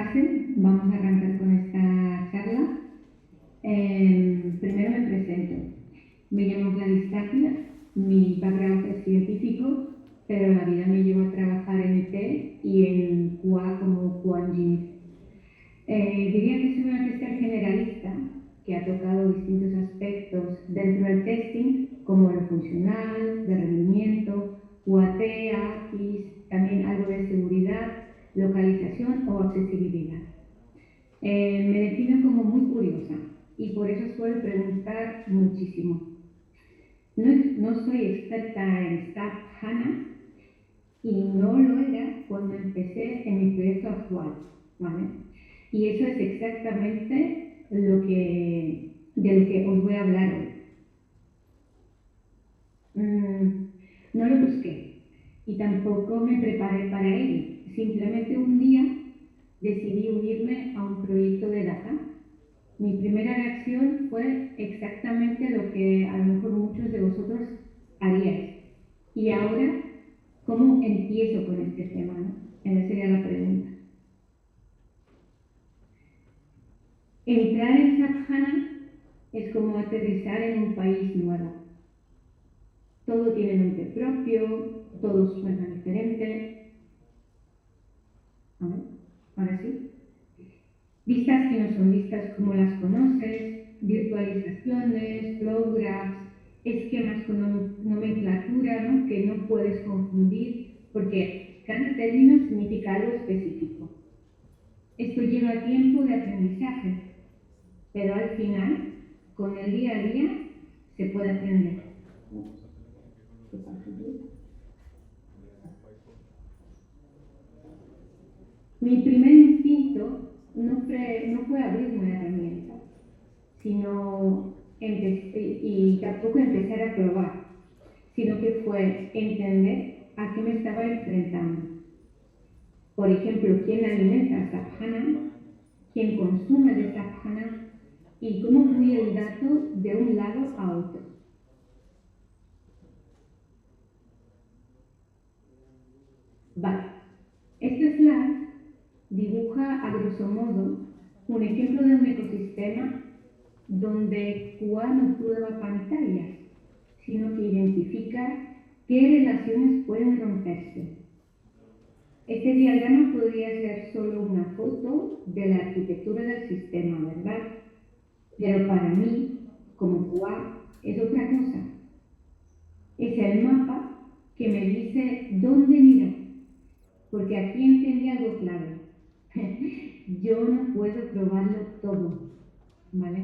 pasen, vamos a arrancar con esta charla. Primero me presento. Me llamo Gladys Tapia, mi background es científico, pero la vida me llevó a trabajar en ET y en QA como QA Engineer. Diría que soy una tester generalista que ha tocado distintos aspectos dentro del testing, como lo funcional, de rendimiento, UAT, APIs, también algo de seguridad, localización o accesibilidad. Me defino como muy curiosa y por eso suelo preguntar muchísimo. No soy experta en SAP HANA y no lo era cuando empecé en mi proyecto actual, ¿vale? Y eso es exactamente de lo que os voy a hablar hoy. No lo busqué y tampoco me preparé para ello. Simplemente un día decidí unirme a un proyecto de data. Mi primera reacción fue exactamente lo que a lo mejor muchos de vosotros haríais. Y ahora, ¿cómo empiezo con este tema, no? Esa sería la pregunta. Entrar en SAP HANA es como aterrizar en un país nuevo. Todo tiene nombre propio, todo suena diferente. A ver, ahora sí. Vistas que no son vistas como las conoces, virtualizaciones, flow graphs, esquemas con nomenclatura, ¿no? Que no puedes confundir, porque cada término significa algo específico. Esto lleva tiempo de aprendizaje, pero al final, con el día a día, se puede aprender. Mi primer instinto no fue abrir una herramienta, sino y tampoco empezar a probar, sino que fue entender a qué me estaba enfrentando. Por ejemplo, quién alimenta SAP HANA, quién consume de SAP HANA y cómo fluye el dato de un lado a otro. Vale, este slide dibuja a grosso modo un ejemplo de un ecosistema donde QA no prueba pantallas, sino que identifica qué relaciones pueden romperse. Este diagrama podría ser solo una foto de la arquitectura del sistema, ¿verdad? Pero para mí, como QA, es otra cosa. Es el mapa que me dice dónde mirar, porque aquí entendí algo clave. Yo no puedo probarlo todo, ¿vale?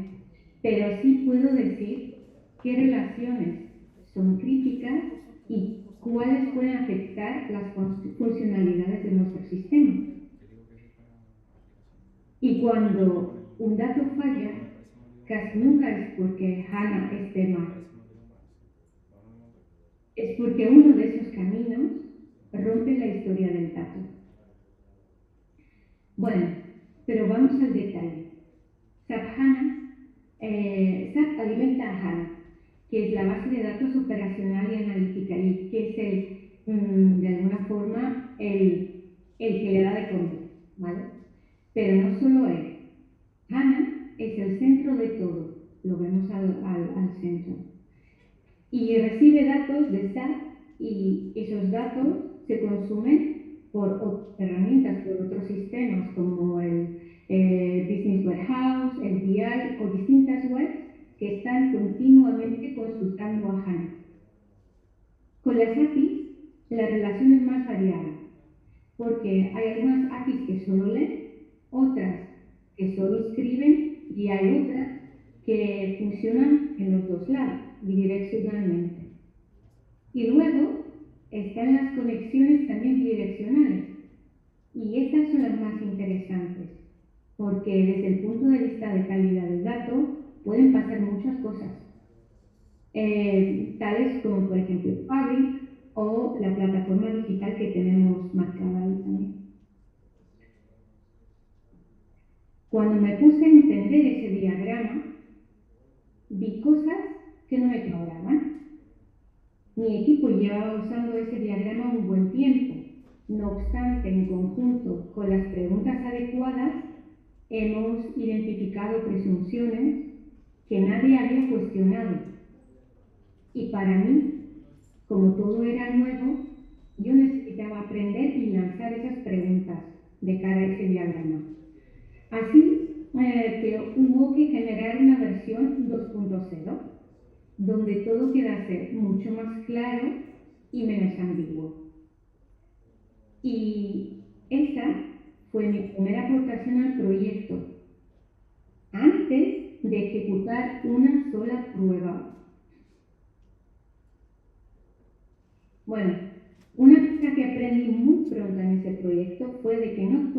Pero sí puedo decir qué relaciones son críticas y cuáles pueden afectar las funcionalidades de nuestro sistema. Y cuando un dato falla, casi nunca es porque HANA esté mal. Es porque uno de esos caminos rompe la historia del dato. Bueno, pero vamos al detalle. SAP alimenta a HANA, que es la base de datos operacional y analítica, y que es de alguna forma, el que le da de comer, ¿vale? Pero no solo él. HANA es el centro de todo, lo vemos al centro. Y recibe datos de SAP y esos datos se consumen por herramientas, por otros sistemas como el Business Warehouse, el BI o distintas webs que están continuamente consultando a HANA. Con las APIs, la relación es más variada, porque hay algunas APIs que solo leen, otras que solo escriben y hay otras que funcionan en los dos lados, bidireccionalmente. Y luego están las conexiones también bidireccionales. Y estas son las más interesantes, porque desde el punto de vista de calidad del dato pueden pasar muchas cosas, tales como por ejemplo Fabric o la plataforma digital que tenemos marcada ahí también. Cuando me puse a entender ese diagrama, vi cosas que no me cuadraban. Mi equipo llevaba usando ese diagrama un buen tiempo No obstante, en conjunto con las preguntas adecuadas, hemos identificado presunciones que nadie había cuestionado. Y para mí, como todo era nuevo, yo necesitaba aprender y lanzar esas preguntas de cara a ese diagrama. Así que hubo que generar una versión 2.0, donde todo quedase mucho más claro y menos ambiguo. Y esa fue mi primera aportación al proyecto, antes de ejecutar una sola prueba. Bueno, una cosa que aprendí muy pronto en ese proyecto fue de que no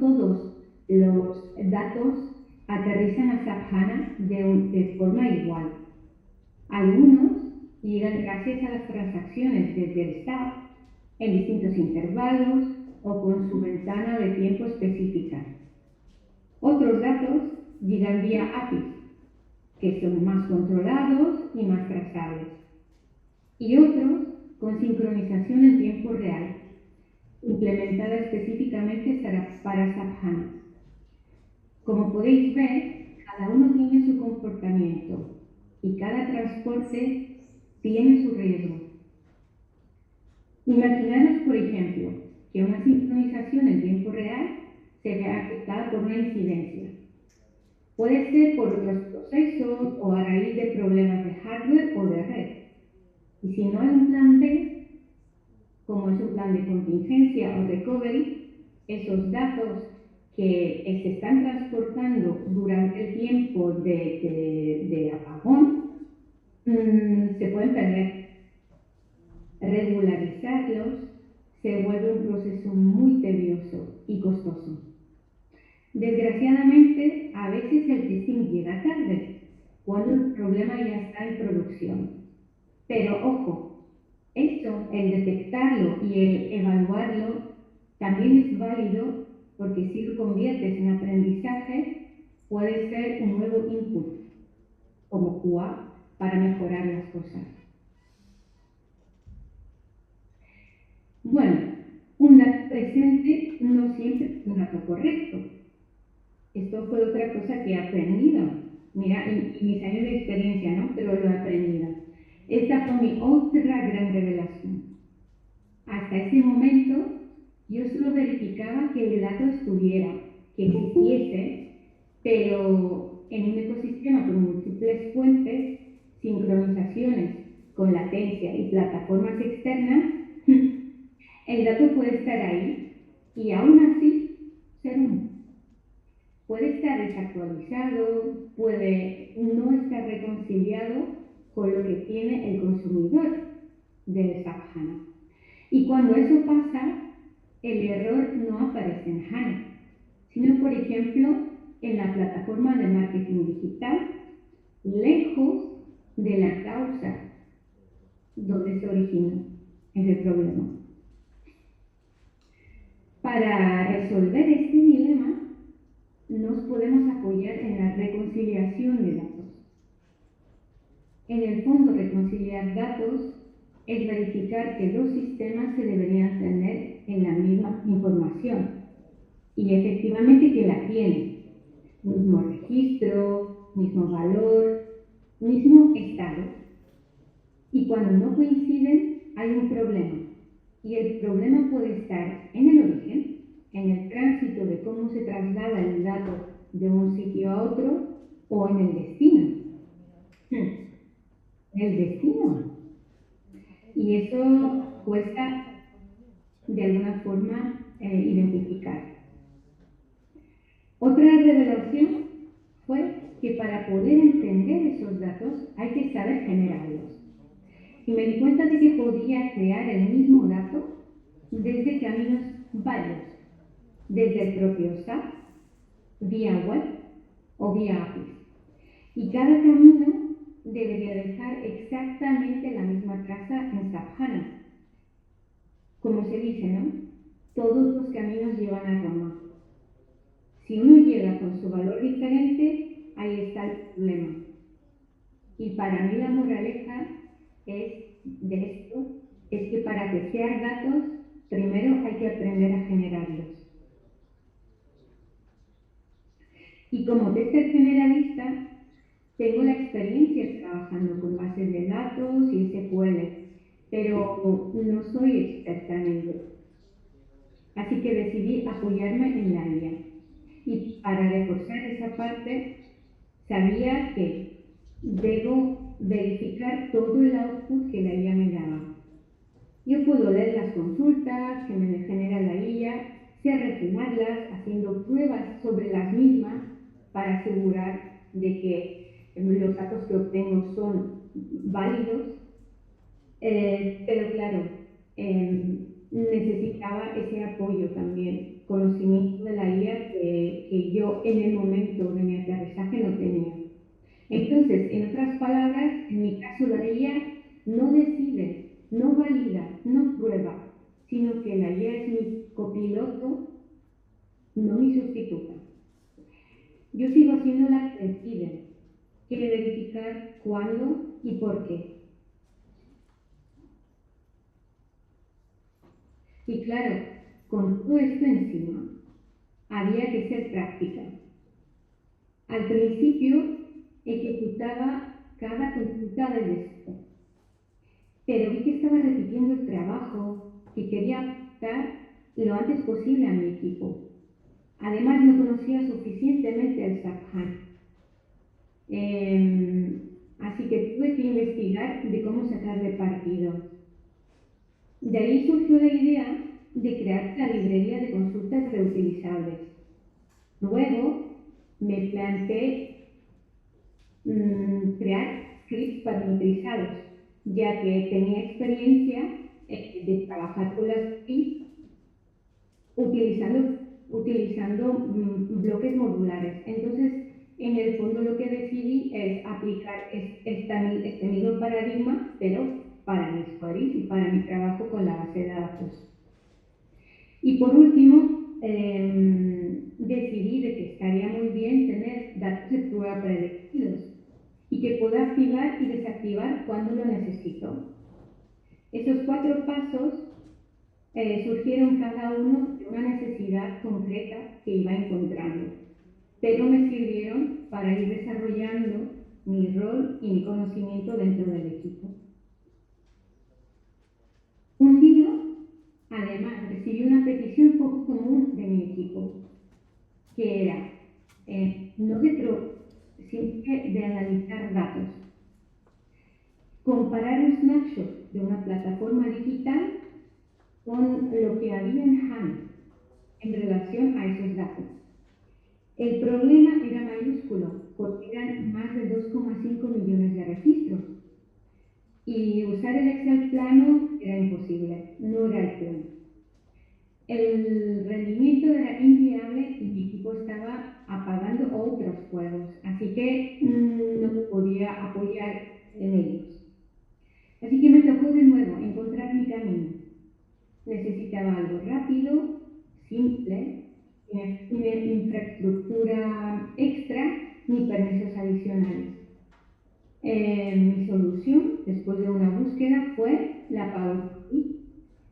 todos los datos aterrizan a SAP HANA de forma igual. Algunos llegan gracias a las transacciones desde el SAP en distintos intervalos o con su ventana de tiempo específica. Otros datos llegan vía APIs, que son más controlados y más trazables, y otros con sincronización en tiempo real, implementada específicamente para SAP HANA. Como podéis ver, cada uno tiene su comportamiento y cada transporte tiene su riesgo. Imaginaros, por ejemplo, que una sincronización en tiempo real se vea afectada por una incidencia. Puede ser por otros procesos o a raíz de problemas de hardware o de red. Y si no hay un plan B, como es un plan de contingencia o recovery, esos datos que se están transportando durante el tiempo de apagón se pueden perder. Regularizarlos se vuelve un proceso muy tedioso y costoso. Desgraciadamente, a veces el testing llega tarde, cuando el problema ya está en producción. Pero ojo, esto, el detectarlo y el evaluarlo, también es válido porque si lo conviertes en aprendizaje, puede ser un nuevo input como QA para mejorar las cosas. Bueno, un dato presente no siempre es un dato correcto. Esto fue otra cosa que he aprendido. Mira, en mis años de experiencia, ¿no? Pero lo he aprendido. Esta fue mi otra gran revelación. Hasta ese momento, yo solo verificaba que el dato estuviera, que existiese, pero en un ecosistema con múltiples fuentes, sincronizaciones con latencia y plataformas externas, el dato puede estar ahí y aún así ser uno. Puede estar desactualizado, puede no estar reconciliado con lo que tiene el consumidor del SAP HANA. Y cuando eso pasa, el error no aparece en HANA, sino, por ejemplo, en la plataforma de marketing digital, lejos de la causa donde se originó ese problema. Para resolver este dilema, nos podemos apoyar en la reconciliación de datos. En el fondo, reconciliar datos es verificar que dos sistemas se deberían tener en la misma información y efectivamente que la tienen. Mismo registro, mismo valor, mismo estado. Y cuando no coinciden, hay un problema. Y el problema puede estar en el origen, en el tránsito de cómo se traslada el dato de un sitio a otro, o en el destino. El destino. Y eso cuesta de alguna forma identificar. Otra revelación fue que para poder entender esos datos hay que saber generarlos. Y me di cuenta de que podía crear el mismo dato desde caminos varios, desde el propio SAP, vía web o vía APIs. Y cada camino debería dejar exactamente la misma traza en SAP HANA. Como se dice, ¿no? Todos los caminos llevan a Roma. Si uno llega con su valor diferente, ahí está el problema. Y para mí la moraleja es de esto es que para desear datos, primero hay que aprender a generarlos. Y como tester generalista, tengo la experiencia trabajando con bases de datos y SQL, pero no soy experta en ello. Así que decidí apoyarme en la IA. Y para reforzar esa parte, sabía que debo verificar todo el output que la IA me daba. Yo puedo leer las consultas que me genera la IA, sé refinarlas haciendo pruebas sobre las mismas para asegurar de que los datos que obtengo son válidos, pero claro, necesitaba ese apoyo también, conocimiento de la IA que yo en el momento de mi aterrizaje no tenía. Entonces, en otras palabras, en mi caso la IA no decide, no valida, no prueba, sino que la IA es mi copiloto, no mi sustituta. Yo sigo siendo la que decide, quiere verificar cuándo y por qué. Y claro, con todo esto encima, había que ser práctica. Al principio ejecutaba cada consulta desde cero, pero vi que estaba repitiendo el trabajo y quería adaptar lo antes posible a mi equipo. Además, no conocía suficientemente el SAP HANA. Así que tuve que investigar de cómo sacarle partido. De ahí surgió la idea de crear la librería de consultas reutilizables. Luego me planteé crear scripts parametrizados, ya que tenía experiencia de trabajar con las scripts utilizando bloques modulares. Entonces, en el fondo lo que decidí es aplicar este mismo paradigma, pero para mis queries y para mi trabajo con la base de datos. Y por último, decidí de que estaría muy bien tener datos de prueba predefinidos y que pueda activar y desactivar cuando lo necesito. Esos 4 pasos surgieron cada uno de una necesidad concreta que iba encontrando, pero me sirvieron para ir desarrollando mi rol y mi conocimiento dentro del equipo. Un día, además, recibí una petición poco común de mi equipo, que era no de sino de analizar datos, comparar un snapshot de una plataforma digital con lo que había en HANA en relación a esos datos. El problema era mayúsculo, porque eran más de 2,5 millones de registros. Y usar el Excel plano era imposible, no era el plan. El rendimiento era inviable y mi equipo estaba apagando otros juegos, así que no me podía apoyar en ellos. Así que me tocó de nuevo encontrar mi camino. Necesitaba algo rápido, simple, sin infraestructura extra ni permisos adicionales. Mi solución, después de una búsqueda, fue la Power Query.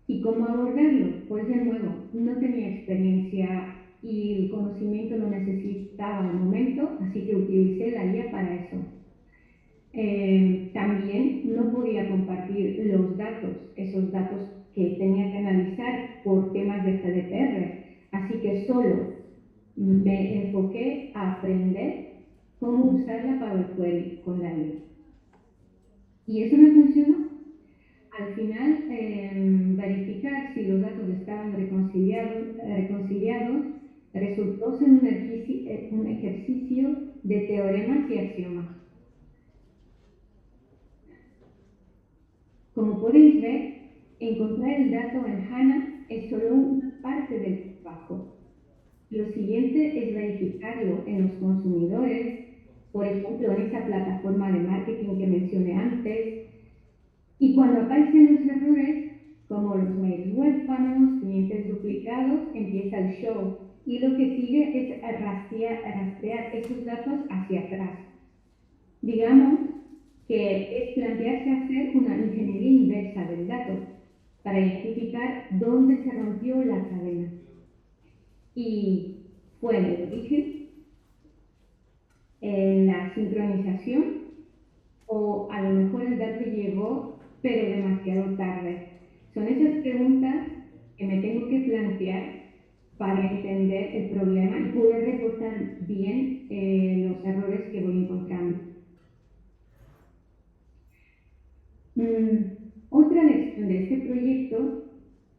¿Y cómo abordarlo? Pues de nuevo, no tenía experiencia y el conocimiento lo necesitaba al momento, así que utilicé la IA para eso. También no podía compartir los datos, esos datos que tenía que analizar por temas de GDPR, así que solo me enfoqué a aprender cómo usar la Power Query con la IA. Y eso me funcionó. Al final, verificar si los datos estaban reconciliados resultó ser un ejercicio de teoremas y axiomas. Como podéis ver, encontrar el dato en HANA es solo una parte del trabajo. Lo siguiente es verificarlo en los consumidores, por ejemplo, en esa plataforma de marketing que mencioné antes. Y cuando aparecen los errores, como los mails huérfanos, clientes duplicados, empieza el show. Y lo que sigue es rastrear esos datos hacia atrás. Digamos que es plantearse hacer una ingeniería inversa del dato para identificar dónde se rompió la cadena. Y fue en el origen, en la sincronización, o a lo mejor el dato llegó pero demasiado tarde. Son esas preguntas que me tengo que plantear para entender el problema y poder reportar bien los errores que voy encontrando. Otra lección de este proyecto,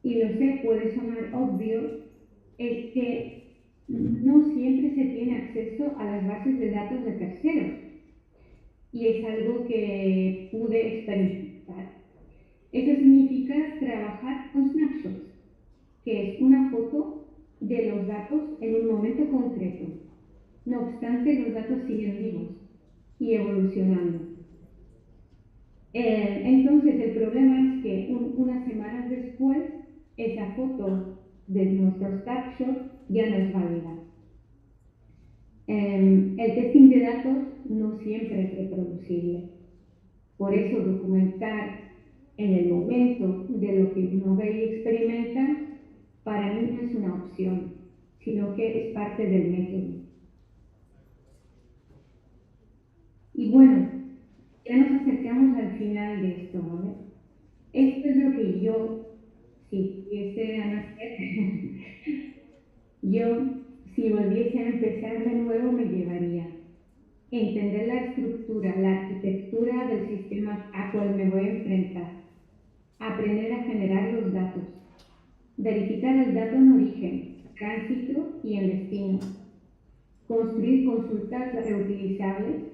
y lo sé, puede sonar obvio, es que no siempre se tiene acceso a las bases de datos de terceros. Y es algo que pude experimentar. Eso significa trabajar con snapshots, que es una foto de los datos en un momento concreto. No obstante, los datos siguen vivos y evolucionando. Entonces, el problema es que unas semanas después, esa foto de nuestro snapshot ya no es válida. El testing de datos no siempre es reproducible. Por eso, documentar en el momento de lo que uno ve y experimenta, para mí no es una opción, sino que es parte del método. Y bueno, ya nos acercamos al final de esto, ¿vale? Esto es lo que yo, si pudiese nacer, yo, si volviese a empezar de nuevo, me llevaría entender la estructura, la arquitectura del sistema a cual me voy a enfrentar, aprender a generar los datos, verificar el dato en origen, tránsito y en destino, construir consultas reutilizables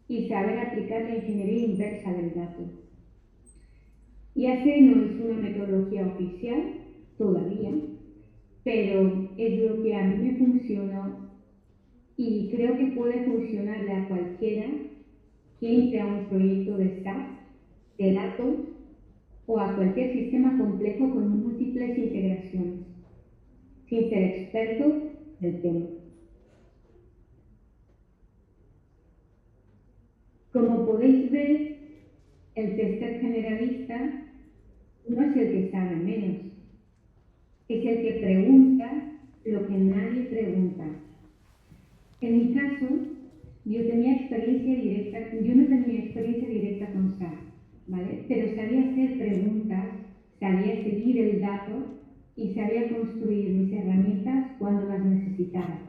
y saber aplicar la ingeniería inversa del dato. Ya sé, no es una metodología oficial todavía, pero es lo que a mí me funcionó y creo que puede funcionarle a cualquiera que entre a un proyecto de SAP, de datos o a cualquier sistema complejo con múltiples integraciones, sin ser experto del tema. Como podéis ver, el tester generalista no es el que sabe menos, es el que pregunta lo que nadie pregunta. En mi caso, yo no tenía experiencia directa con SAP, ¿vale? Pero sabía hacer preguntas, sabía seguir el dato y sabía construir mis herramientas cuando las necesitaba.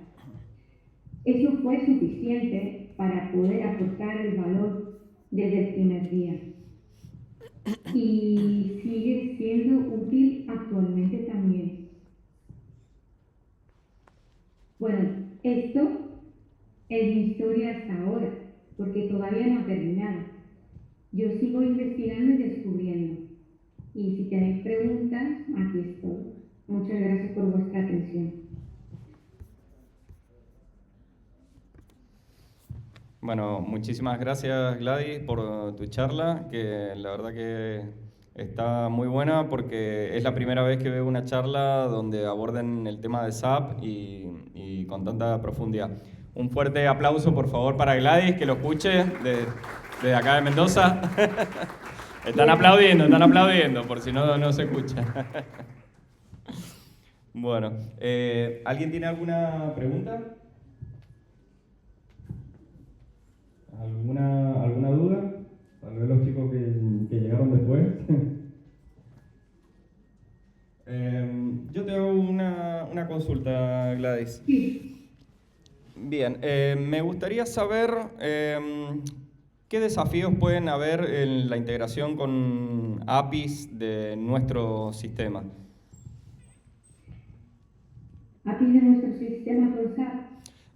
Eso fue suficiente para poder aportar el valor desde el primer día. Y sigue siendo útil actualmente también. Bueno, esto es mi historia hasta ahora, porque todavía no ha terminado. Yo sigo investigando y descubriendo. Y si tenéis preguntas, aquí estoy. Muchas gracias por vuestra atención. Bueno, muchísimas gracias Gladys por tu charla, que la verdad que está muy buena porque es la primera vez que veo una charla donde aborden el tema de SAP y con tanta profundidad. Un fuerte aplauso por favor para Gladys, que lo escuche desde acá de Mendoza. Están aplaudiendo, por si no se escucha. Bueno, ¿alguien tiene alguna pregunta? ¿Alguna duda? Tal vez los chicos que llegaron después. Yo te hago una consulta, Gladys. Sí. Bien, me gustaría saber qué desafíos pueden haber en la integración con APIs de nuestro sistema. APIs de nuestro sistema con SAP.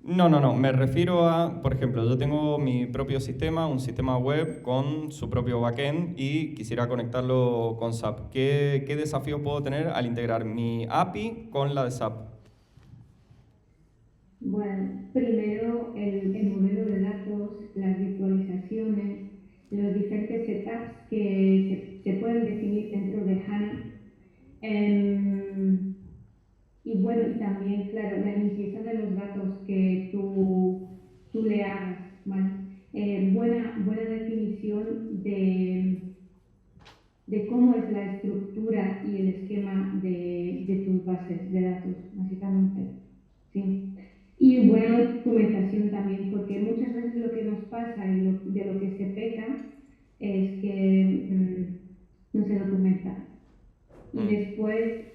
No, me refiero a, por ejemplo, yo tengo mi propio sistema, un sistema web con su propio backend y quisiera conectarlo con SAP. ¿Qué desafíos puedo tener al integrar mi API con la de SAP? Bueno, primero el modelo de datos, las virtualizaciones, los diferentes setups que se pueden definir dentro de HANA. Y bueno, y también, claro, la limpieza de los datos que tú le hagas, ¿vale? Buena definición y el esquema de tus bases de datos, básicamente. ¿Sí? Y buena documentación también, porque muchas veces lo que nos pasa y de lo que se peca es que no se documenta. Y después,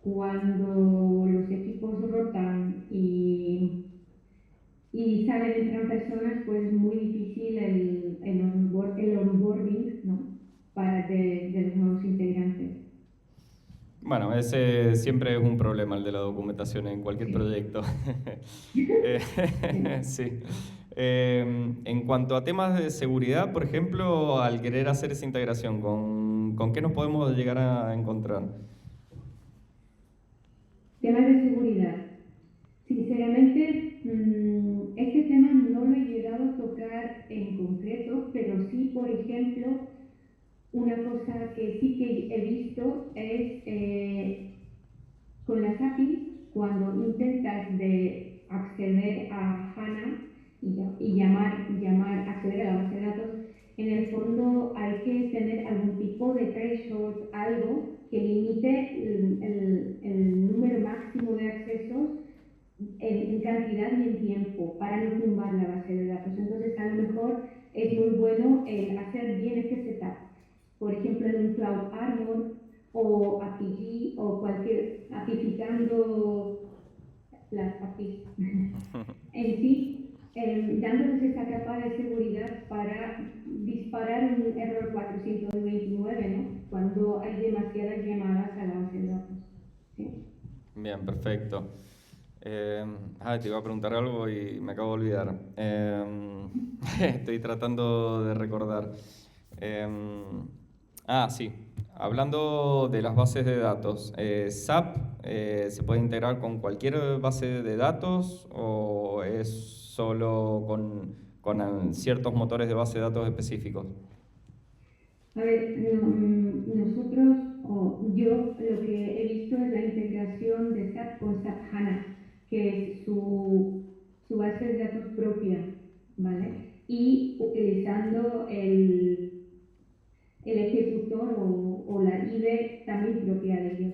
cuando los equipos rotan y salen, entran personas, pues es muy difícil el onboarding, ¿no? de los nuevos integrantes. Bueno, ese siempre es un problema, el de la documentación en cualquier Sí. proyecto. Sí. En cuanto a temas de seguridad, por ejemplo, al querer hacer esa integración, ¿con qué nos podemos llegar a encontrar? Temas de seguridad. Sinceramente, este tema no lo he llegado a tocar en concreto, pero sí, por ejemplo, una cosa que sí que he visto es con las APIs, cuando intentas de acceder a HANA y acceder a la base de datos, en el fondo hay que tener algún tipo de threshold, algo que limite el número máximo de accesos en cantidad y en tiempo para no tumbar la base de datos. Entonces, a lo mejor es muy bueno hacer bien este setup. Por ejemplo, en un Cloud Armor o APG o cualquier, apificando las APIs en sí, dándoles esa capa de seguridad para disparar un error 429, ¿no? Cuando hay demasiadas llamadas a la base de datos. ¿Sí? Bien, perfecto. Te iba a preguntar algo y me acabo de olvidar. Estoy tratando de recordar. Sí. Hablando de las bases de datos, ¿SAP se puede integrar con cualquier base de datos o es solo con ciertos motores de base de datos específicos? A ver, nosotros, o yo, lo que he visto es la integración de SAP con SAP HANA, que es su base de datos propia, ¿vale? Y utilizando el ejecutor o la IDE también propia de ellos.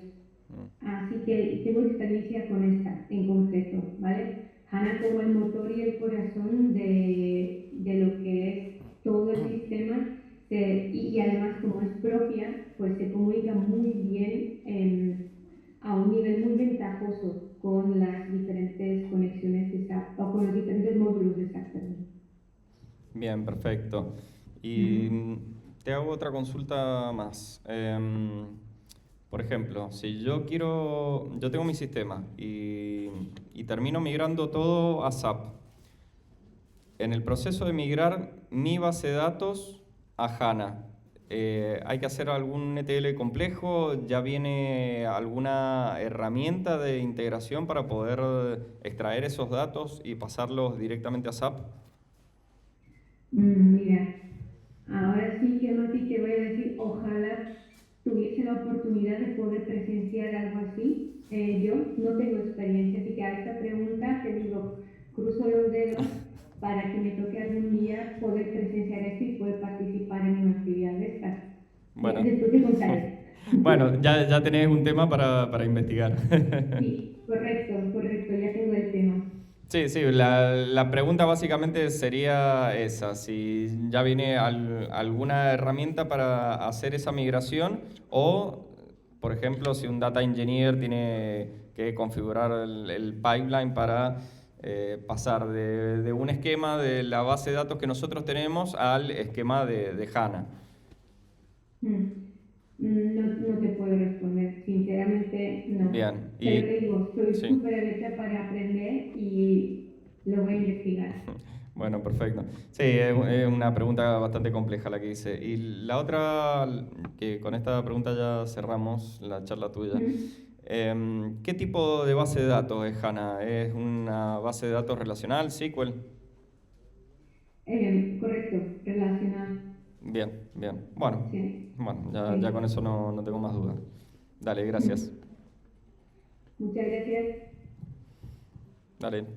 Así que tengo experiencia con esta en concreto, ¿vale? HANA como el motor y el corazón de lo que es todo el sistema y además como es propia, pues se comunica muy bien a un nivel muy ventajoso con las diferentes conexiones de SAP o con los diferentes módulos de SAP también. Bien, perfecto. Y te hago otra consulta más. Por ejemplo, si yo tengo mi sistema y termino migrando todo a SAP. En el proceso de migrar mi base de datos a HANA, ¿hay que hacer algún ETL complejo? ¿Ya viene alguna herramienta de integración para poder extraer esos datos y pasarlos directamente a SAP? Mira, ahora sí que Mati te voy a decir, ojalá tuviese la oportunidad de poder presenciar algo así. Yo no tengo experiencia, así que a esta pregunta te digo, cruzo los dedos para que me toque algún día poder presenciar esto y poder participar en una actividad de estas. Bueno, Después te contaré. bueno, ya tenés un tema para investigar. Sí, correcto, ya tengo el tema. Sí, sí, la pregunta básicamente sería esa, si ya viene alguna herramienta para hacer esa migración o, por ejemplo, si un data engineer tiene que configurar el pipeline para pasar de un esquema de la base de datos que nosotros tenemos al esquema de HANA. No te puedo responder, sinceramente no. Bien, Pero te digo, estoy sí. súper abierta para aprender y lo voy a investigar. Bueno, perfecto. Sí, es una pregunta bastante compleja la que hice. Y la otra, que con esta pregunta ya cerramos la charla tuya. ¿Qué tipo de base de datos es HANA? ¿Es una base de datos relacional, SQL? Correcto, relacional. Bien, bien. Bueno, Sí. ya con eso no tengo más dudas. Dale, gracias. Muchas gracias. Dale, chao.